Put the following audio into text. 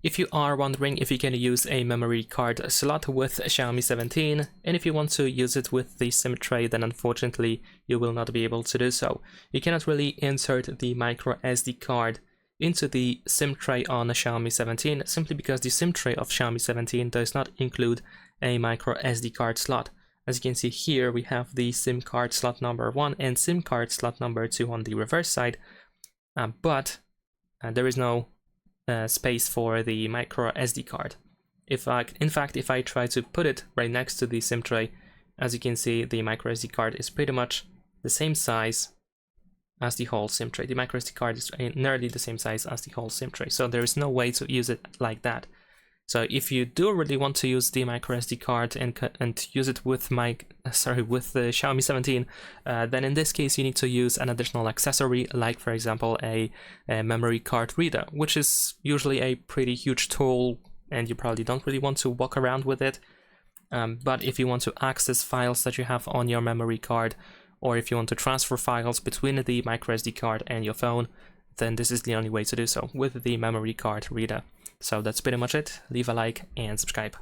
If you are wondering if you can use a memory card slot with Xiaomi 17, and if you want to use it with the SIM tray, then unfortunately you will not be able to do so. You cannot really insert the microSD card into the SIM tray on a Xiaomi 17, simply because the SIM tray of Xiaomi 17 does not include a microSD card slot. As you can see here, we have the SIM card slot number 1 and SIM card slot number 2 on the reverse side, but there is no space for the micro SD card. In fact, if I try to put it right next to the SIM tray, as you can see, the micro SD card is pretty much the same size as the whole SIM tray. The micro SD card is nearly the same size as the whole SIM tray, so there is no way to use it like that. So if you do really want to use the micro SD card and use it with the Xiaomi 17, then in this case you need to use an additional accessory, like for example a memory card reader, which is usually a pretty huge tool, and you probably don't really want to walk around with it. But if you want to access files that you have on your memory card, or if you want to transfer files between the micro SD card and your phone, then this is the only way to do so, with the memory card reader. So that's pretty much it. Leave a like and subscribe.